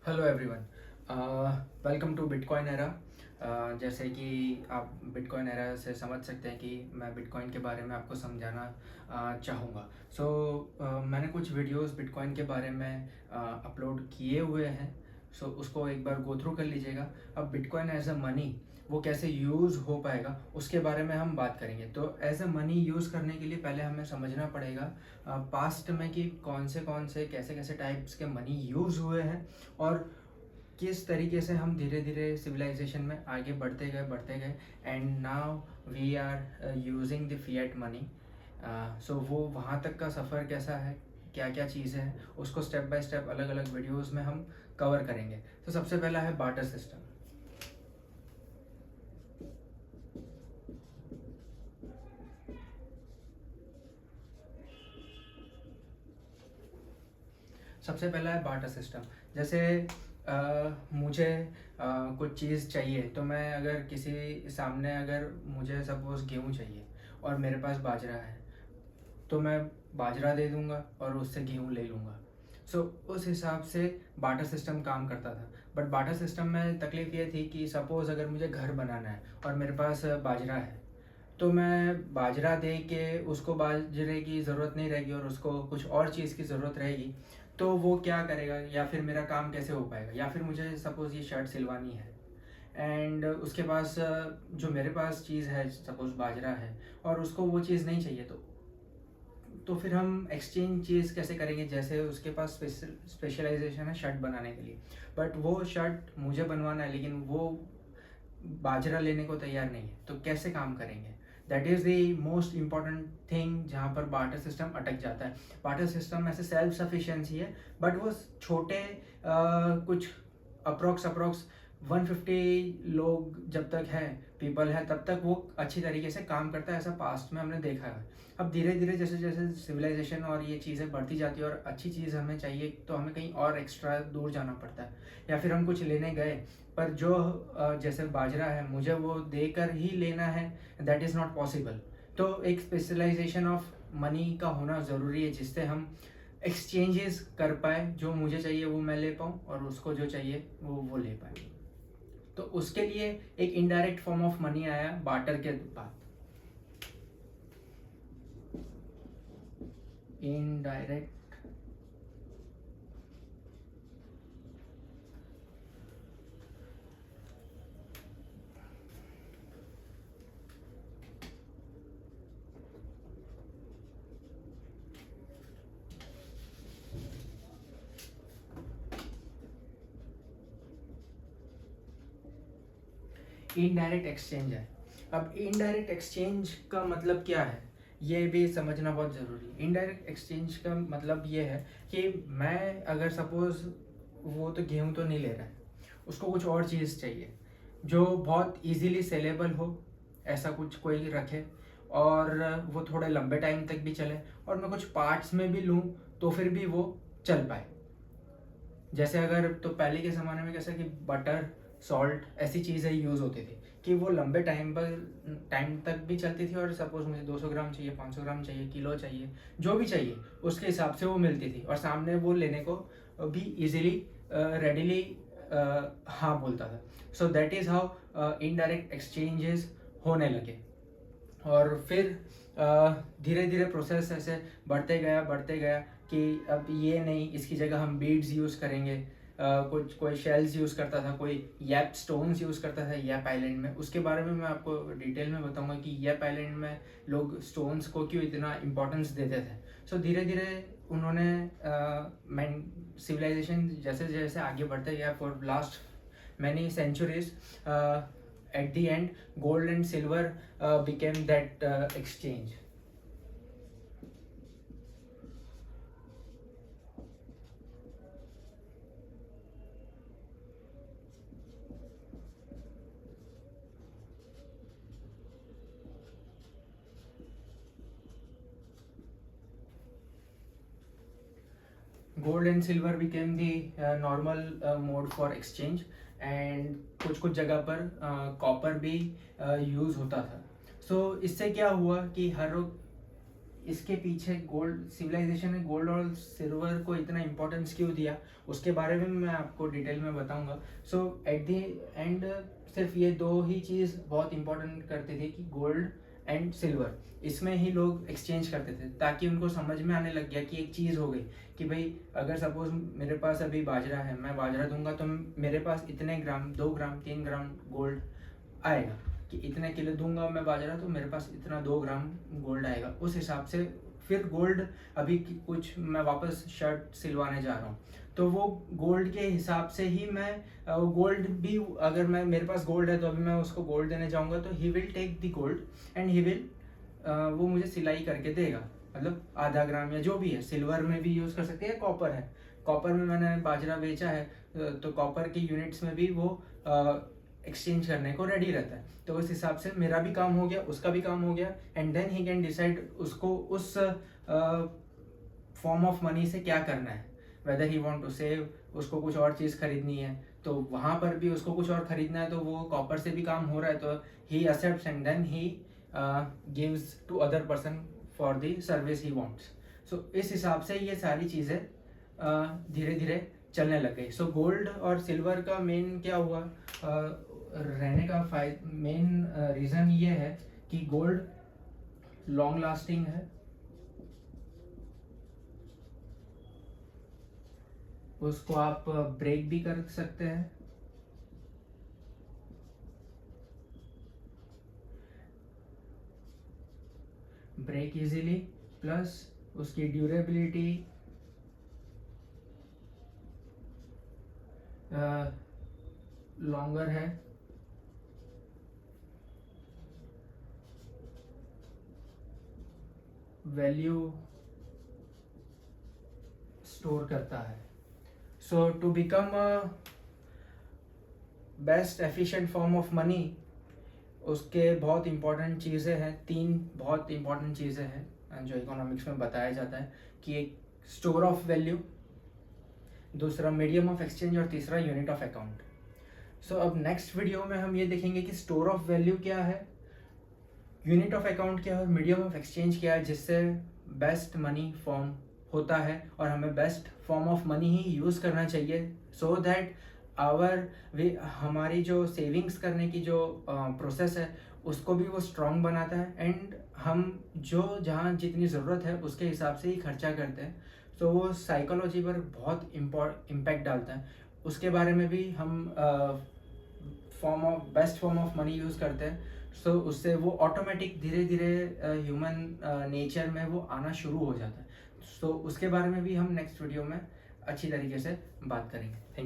Hello everyone, welcome to Bitcoin era. जैसे कि आप बिटकॉइन एरा से समझ सकते हैं कि मैं बिटकॉइन के बारे में आपको समझाना चाहूँगा। मैंने कुछ वीडियोस बिटकॉइन के बारे में अपलोड किए हुए हैं। उसको एक बार गो थ्रू कर लीजिएगा। अब बिटकॉइन एज अ मनी वो कैसे यूज़ हो पाएगा उसके बारे में हम बात करेंगे। तो एज अ मनी यूज़ करने के लिए पहले हमें समझना पड़ेगा पास्ट में कि कौन से कैसे कैसे टाइप्स के मनी यूज़ हुए हैं और किस तरीके से हम धीरे धीरे सिविलाइजेशन में आगे बढ़ते गए and now we are using the fiat money. So वो वहाँ तक का सफ़र कैसा है, क्या क्या चीज़ें हैं, उसको स्टेप बाय स्टेप अलग अलग वीडियोस में हम कवर करेंगे। तो सबसे पहला है बार्टर सिस्टम। सबसे पहला है बार्टर सिस्टम। जैसे मुझे कुछ चीज़ चाहिए, तो मैं अगर किसी सामने अगर मुझे सपोज़ गेहूँ चाहिए और मेरे पास बाजरा है, तो मैं बाजरा दे दूंगा और उससे गेहूँ ले लूँगा। उस हिसाब से बार्टर सिस्टम काम करता था। बट बार्टर सिस्टम में तकलीफ़ ये थी कि सपोज़ अगर मुझे घर बनाना है और मेरे पास बाजरा है, तो मैं बाजरा दे के उसको बाजरे की ज़रूरत नहीं रहेगी और उसको कुछ और चीज़ की ज़रूरत रहेगी, तो वो क्या करेगा, या फिर मेरा काम कैसे हो पाएगा। या फिर मुझे सपोज़ ये शर्ट सिलवानी है एंड उसके पास जो मेरे पास चीज़ है सपोज़ बाजरा है और उसको वो चीज़ नहीं चाहिए, तो फिर हम एक्सचेंज चीज़ कैसे करेंगे। जैसे उसके पास स्पेशलाइजेशन है शर्ट बनाने के लिए, बट वो शर्ट मुझे बनवाना है लेकिन वो बाजरा लेने को तैयार नहीं है, तो कैसे काम करेंगे। That is the most important thing जहाँ पर बार्टर सिस्टम अटक जाता है। बार्टर सिस्टम ऐसे सेल्फ सफिशिएंसी है, बट वो छोटे कुछ अप्रोक्स 150 लोग जब तक है, पीपल है, तब तक वो अच्छी तरीके से काम करता है। ऐसा पास्ट में हमने देखा है। अब धीरे धीरे जैसे जैसे सिविलाइजेशन और ये चीज़ें बढ़ती जाती है और अच्छी चीज़ हमें चाहिए, तो हमें कहीं और एक्स्ट्रा दूर जाना पड़ता है, या फिर हम कुछ लेने गए पर जो जैसे बाजरा है मुझे वो देकर ही लेना है, दैट इज़ नॉट पॉसिबल। तो एक स्पेशलाइजेशन ऑफ मनी का होना ज़रूरी है, जिससे हम एक्सचेंजेस कर पाए। जो मुझे चाहिए वो मैं ले पाऊँ और उसको जो चाहिए वो ले पाए। तो उसके लिए एक इनडायरेक्ट फॉर्म ऑफ मनी आया बार्टर के बाद। इनडायरेक्ट इनडायरेक्ट एक्सचेंज है। अब इनडायरेक्ट एक्सचेंज का मतलब क्या है, ये भी समझना बहुत ज़रूरी है। इनडायरेक्ट एक्सचेंज का मतलब ये है कि मैं अगर सपोज़ वो तो गेहूँ तो नहीं ले रहा है, उसको कुछ और चीज़ चाहिए जो बहुत इजीली सेलेबल हो, ऐसा कुछ कोई रखे और वो थोड़े लंबे टाइम तक भी चले, और मैं कुछ पार्ट्स में भी लूँ तो फिर भी वो चल पाए। जैसे अगर तो पहले के ज़माने में कैसा कि बटर, सॉल्ट ऐसी चीज़ें यूज़ होती थी कि वो लंबे टाइम तक भी चलती थी, और सपोज़ मुझे 200 ग्राम चाहिए, 500 ग्राम चाहिए, किलो चाहिए, जो भी चाहिए उसके हिसाब से वो मिलती थी और सामने वो लेने को भी इजीली रेडिली हाँ बोलता था। So that is how indirect exchanges होने लगे। और फिर धीरे धीरे प्रोसेस ऐसे बढ़ते गया कि अब ये नहीं, इसकी जगह हम बीड्स यूज़ करेंगे। कुछ कोई शेल्स यूज़ करता था, कोई यैप स्टोन्स यूज़ करता था यैप आइलैंड में। उसके बारे में मैं आपको डिटेल में बताऊंगा कि यैप आइलैंड में लोग स्टोन्स को क्यों इतना इम्पोर्टेंस देते थे। धीरे धीरे उन्होंने सिविलाइजेशन जैसे जैसे आगे बढ़ते गया for last many centuries, at the end gold and silver became that exchange. Gold and silver became the normal mode for exchange, and कुछ कुछ जगह पर कॉपर भी यूज़ होता था। इससे क्या हुआ कि हर इसके पीछे गोल्ड सिविलाइजेशन ने गोल्ड और सिल्वर को इतना इम्पोर्टेंस क्यों दिया, उसके बारे में मैं आपको डिटेल में बताऊंगा। सो एट द एंड सिर्फ ये दो ही चीज़ बहुत इंपॉर्टेंट करते थे कि गोल्ड एंड सिल्वर, इसमें ही लोग एक्सचेंज करते थे, ताकि उनको समझ में आने लग गया कि एक चीज़ हो गई कि भाई अगर सपोज मेरे पास अभी बाजरा है, मैं बाजरा दूंगा तो मेरे पास इतने ग्राम, 2 ग्राम 3 ग्राम गोल्ड आएगा, कि इतने किलो दूंगा मैं बाजरा तो मेरे पास इतना 2 ग्राम गोल्ड आएगा। उस हिसाब से फिर गोल्ड अभी कुछ मैं वापस शर्ट सिलवाने जा रहा हूँ, तो वो गोल्ड के हिसाब से ही मैं गोल्ड भी, अगर मैं मेरे पास गोल्ड है तो अभी मैं उसको गोल्ड देने जाऊँगा तो he will take the gold and he will वो मुझे सिलाई करके देगा, मतलब आधा ग्राम या जो भी है। सिल्वर में भी यूज़ कर सकते हैं, कॉपर है, कॉपर में मैंने बाजरा बेचा है तो कॉपर के यूनिट्स में भी वो एक्सचेंज करने को रेडी रहता है। तो उस हिसाब से मेरा भी काम हो गया, उसका भी काम हो गया, and then he can decide उसको उस फॉर्म ऑफ मनी से क्या करना है, whether he want to save, उसको कुछ और चीज़ खरीदनी है तो वहाँ पर भी उसको कुछ और खरीदना है, तो वो कॉपर से भी काम हो रहा है तो he accepts and then he gives to other person for the service he wants. So इस हिसाब से ये सारी चीज़ें धीरे धीरे चलने लग गई। सो गोल्ड और सिल्वर का मेन क्या हुआ, रहने का मेन रीज़न ये है कि गोल्ड लॉन्ग लास्टिंग है, उसको आप ब्रेक भी कर सकते हैं, ब्रेक इजीली, प्लस उसकी ड्यूरेबिलिटी लॉन्गर है, वैल्यू स्टोर करता है। So to become best efficient form of money, उसके बहुत इंपॉर्टेंट चीज़ें हैं, 3 बहुत इंपॉर्टेंट चीज़ें हैं जो इकोनॉमिक्स में बताया जाता है कि एक स्टोर ऑफ वैल्यू, दूसरा मीडियम ऑफ एक्सचेंज और तीसरा यूनिट ऑफ अकाउंट। सो अब नेक्स्ट वीडियो में हम ये देखेंगे कि स्टोर ऑफ वैल्यू क्या है, यूनिट ऑफ अकाउंट क्या है और मीडियम ऑफ एक्सचेंज क्या है, जिससे बेस्ट मनी फॉर्म होता है और हमें best form of money he use करना चाहिए, सो दैट हमारी जो सेविंग्स करने की जो प्रोसेस है उसको भी वो स्ट्रॉन्ग बनाता है, एंड हम जो जहाँ जितनी ज़रूरत है उसके हिसाब से ही खर्चा करते हैं, तो वो साइकोलॉजी पर बहुत इम्पैक्ट डालता है। उसके बारे में भी हम best form of money use करते हैं, सो उससे वो ऑटोमेटिक धीरे धीरे ह्यूमन नेचर में वो आना शुरू हो जाता है। सो उसके बारे में भी हम नेक्स्ट वीडियो में अच्छी तरीके से बात करेंगे। Thank you.